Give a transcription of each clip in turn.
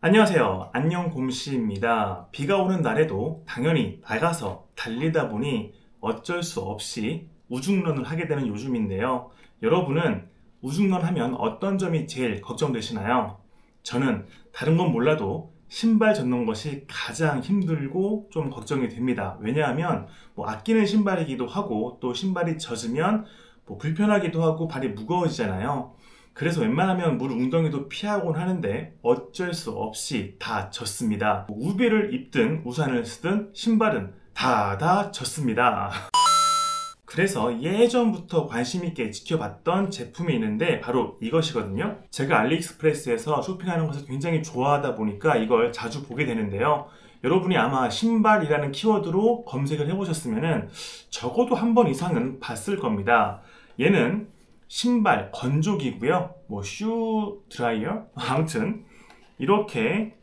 안녕하세요. 안녕곰씨입니다. 비가 오는 날에도 당연히 나가서 달리다 보니 어쩔 수 없이 우중런을 하게 되는 요즘인데요. 여러분은 우중런 하면 어떤 점이 제일 걱정되시나요? 저는 다른 건 몰라도 신발 젖는 것이 가장 힘들고 좀 걱정이 됩니다. 왜냐하면 아끼는 신발이기도 하고 또 신발이 젖으면 불편하기도 하고 발이 무거워지잖아요. 그래서 웬만하면 물 웅덩이도 피하곤 하는데 어쩔 수 없이 다 젖습니다. 우비를 입든 우산을 쓰든 신발은 다 젖습니다. 그래서 예전부터 관심 있게 지켜봤던 제품이 있는데 바로 이것이거든요. 제가 알리익스프레스에서 쇼핑하는 것을 굉장히 좋아하다 보니까 이걸 자주 보게 되는데요. 여러분이 아마 신발이라는 키워드로 검색을 해보셨으면 적어도 한 번 이상은 봤을 겁니다. 얘는 신발 건조기고요. 슈 드라이어? 아무튼 이렇게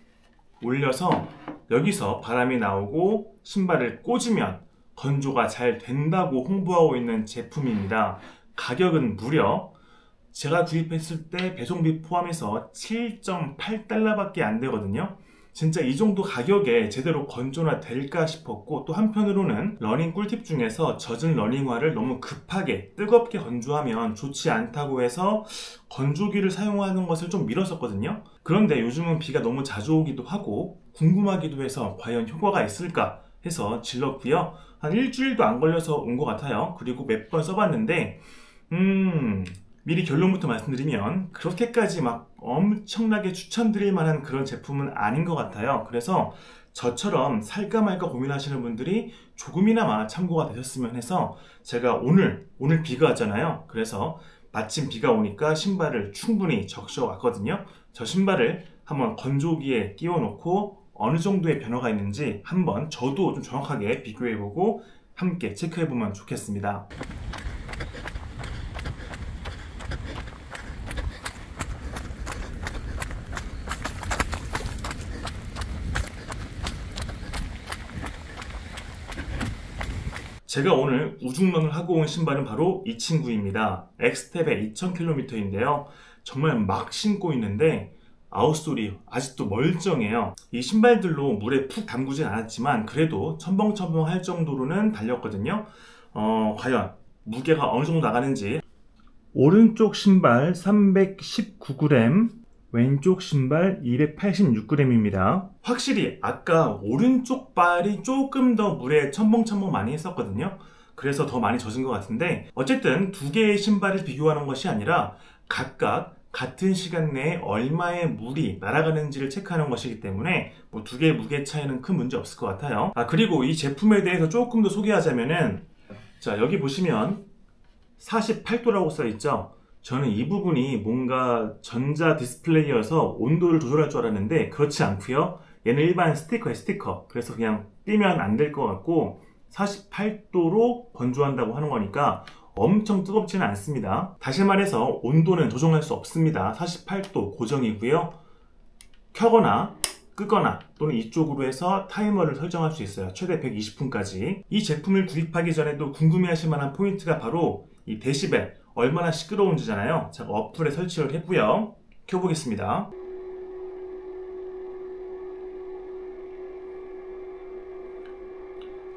올려서 여기서 바람이 나오고 신발을 꽂으면 건조가 잘 된다고 홍보하고 있는 제품입니다. 가격은 무려 제가 구입했을 때 배송비 포함해서 7.8달러밖에 안 되거든요. 진짜 이 정도 가격에 제대로 건조나 될까 싶었고, 또 한편으로는 러닝 꿀팁 중에서 젖은 러닝화를 너무 급하게 뜨겁게 건조하면 좋지 않다고 해서 건조기를 사용하는 것을 좀 미뤘었거든요. 그런데 요즘은 비가 너무 자주 오기도 하고 궁금하기도 해서 과연 효과가 있을까 해서 질렀고요. 한 일주일도 안 걸려서 온 것 같아요. 그리고 몇 번 써봤는데 미리 결론부터 말씀드리면 그렇게까지 막 엄청나게 추천드릴 만한 그런 제품은 아닌 것 같아요. 그래서 저처럼 살까 말까 고민하시는 분들이 조금이나마 참고가 되셨으면 해서 제가 오늘 비가 왔잖아요. 그래서 마침 비가 오니까 신발을 충분히 적셔 왔거든요. 저 신발을 한번 건조기에 끼워 놓고 어느 정도의 변화가 있는지 한번 저도 좀 정확하게 비교해보고 함께 체크해보면 좋겠습니다. 제가 오늘 우중런을 하고 온 신발은 바로 이 친구입니다. 엑스텝의 2000km인데요. 정말 막 신고 있는데 아웃솔이 아직도 멀쩡해요. 이 신발들로 물에 푹 담그진 않았지만 그래도 첨벙첨벙할 정도로는 달렸거든요. 과연 무게가 어느 정도 나가는지. 오른쪽 신발 319g, 왼쪽 신발 286g입니다. 확실히 아까 오른쪽 발이 조금 더 물에 첨벙첨벙 많이 했었거든요. 그래서 더 많이 젖은 것 같은데, 어쨌든 두 개의 신발을 비교하는 것이 아니라 각각 같은 시간 내에 얼마의 물이 날아가는지를 체크하는 것이기 때문에 두 개의 무게 차이는 큰 문제 없을 것 같아요. 그리고 이 제품에 대해서 조금 더 소개하자면은, 자, 여기 보시면 48도라고 써있죠. 저는 이 부분이 뭔가 전자 디스플레이여서 온도를 조절할 줄 알았는데 그렇지 않고요. 얘는 일반 스티커예요, 스티커. 그래서 그냥 띄면 안 될 것 같고 48도로 건조한다고 하는 거니까 엄청 뜨겁지는 않습니다. 다시 말해서 온도는 조정할 수 없습니다. 48도 고정이고요. 켜거나 끄거나 또는 이쪽으로 해서 타이머를 설정할 수 있어요. 최대 120분까지. 이 제품을 구입하기 전에도 궁금해하실 만한 포인트가 바로 이 데시벨, 얼마나 시끄러운지잖아요. 제가 어플에 설치를 했고요. 켜보겠습니다.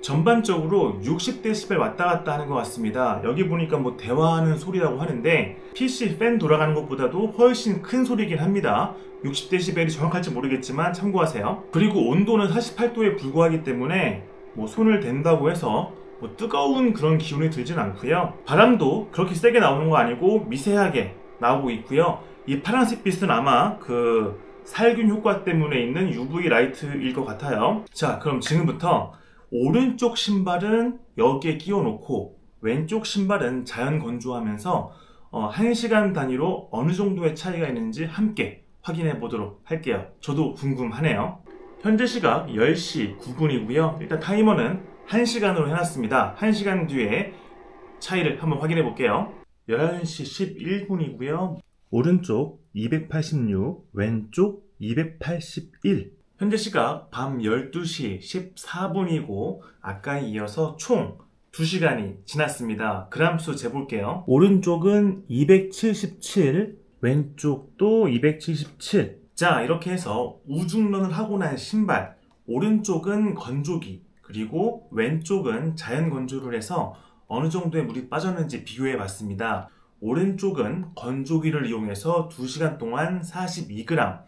전반적으로 60dB 왔다 갔다 하는 것 같습니다. 여기 보니까 대화하는 소리라고 하는데 PC 팬 돌아가는 것보다도 훨씬 큰 소리이긴 합니다. 60dB이 정확할지 모르겠지만 참고하세요. 그리고 온도는 48도에 불과하기 때문에 손을 댄다고 해서 뜨거운 그런 기운이 들진 않고요. 바람도 그렇게 세게 나오는 거 아니고 미세하게 나오고 있고요. 이 파란색 빛은 아마 그 살균 효과 때문에 있는 UV 라이트일 것 같아요. 자, 그럼 지금부터 오른쪽 신발은 여기에 끼워 놓고 왼쪽 신발은 자연 건조하면서 1시간 단위로 어느 정도의 차이가 있는지 함께 확인해 보도록 할게요. 저도 궁금하네요. 현재 시각 10시 9분이고요. 일단 타이머는 1시간으로 해놨습니다. 1시간 뒤에 차이를 한번 확인해 볼게요. 11시 11분이고요. 오른쪽 286, 왼쪽 281. 현재 시각 밤 12시 14분이고 아까에 이어서 총 2시간이 지났습니다. 그람수 재볼게요. 오른쪽은 277, 왼쪽도 277. 자, 이렇게 해서 우중런을 하고 난 신발, 오른쪽은 건조기, 그리고 왼쪽은 자연 건조를 해서 어느 정도의 물이 빠졌는지 비교해 봤습니다. 오른쪽은 건조기를 이용해서 2시간 동안 42g,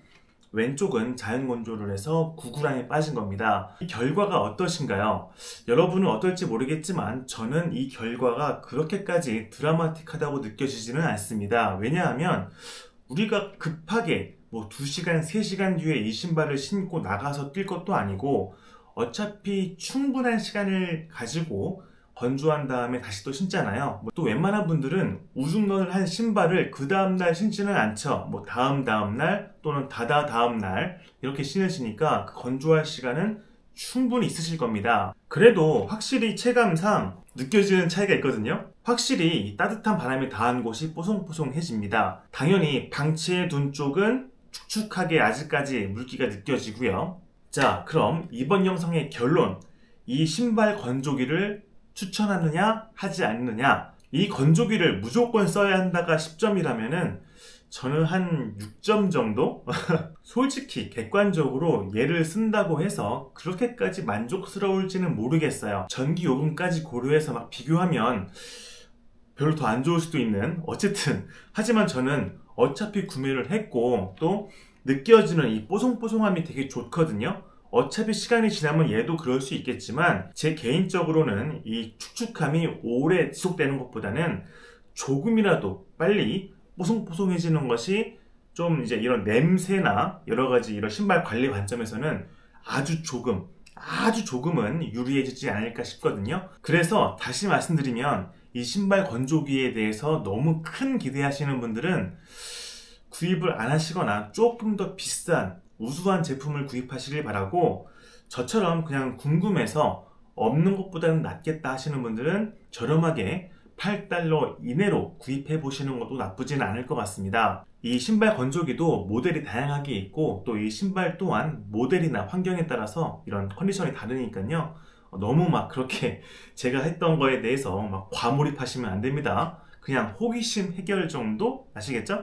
왼쪽은 자연 건조를 해서 9g이 빠진 겁니다. 이 결과가 어떠신가요? 여러분은 어떨지 모르겠지만 저는 이 결과가 그렇게까지 드라마틱하다고 느껴지지는 않습니다. 왜냐하면 우리가 급하게 2시간, 3시간 뒤에 이 신발을 신고 나가서 뛸 것도 아니고 어차피 충분한 시간을 가지고 건조한 다음에 다시 또 신잖아요. 또 웬만한 분들은 우중런을 한 신발을 그 다음날 신지는 않죠. 다음날 또는 다다음날 이렇게 신으시니까 그 건조할 시간은 충분히 있으실 겁니다. 그래도 확실히 체감상 느껴지는 차이가 있거든요. 확실히 이 따뜻한 바람이 닿은 곳이 뽀송뽀송해집니다. 당연히 방치해 둔 쪽은 축축하게 아직까지 물기가 느껴지고요. 자, 그럼 이번 영상의 결론, 이 신발 건조기를 추천하느냐 하지 않느냐, 이 건조기를 무조건 써야 한다가 10점이라면은 저는 한 6점 정도? 솔직히 객관적으로 얘를 쓴다고 해서 그렇게까지 만족스러울지는 모르겠어요. 전기요금까지 고려해서 막 비교하면 별로 더 안 좋을 수도 있는, 어쨌든 하지만 저는 어차피 구매를 했고 또 느껴지는 이 뽀송뽀송함이 되게 좋거든요. 어차피 시간이 지나면 얘도 그럴 수 있겠지만 제 개인적으로는 이 축축함이 오래 지속되는 것보다는 조금이라도 빨리 뽀송뽀송해지는 것이 좀 이제 이런 냄새나 여러가지 이런 신발 관리 관점에서는 아주 조금은 유리해지지 않을까 싶거든요. 그래서 다시 말씀드리면 이 신발 건조기에 대해서 너무 큰 기대하시는 분들은 구입을 안 하시거나 조금 더 비싼 우수한 제품을 구입하시길 바라고, 저처럼 그냥 궁금해서 없는 것보다는 낫겠다 하시는 분들은 저렴하게 $8 이내로 구입해 보시는 것도 나쁘지는 않을 것 같습니다. 이 신발 건조기도 모델이 다양하게 있고 또 이 신발 또한 모델이나 환경에 따라서 이런 컨디션이 다르니까요. 너무 막 그렇게 제가 했던 거에 대해서 막 과몰입하시면 안 됩니다. 그냥 호기심 해결 정도? 아시겠죠?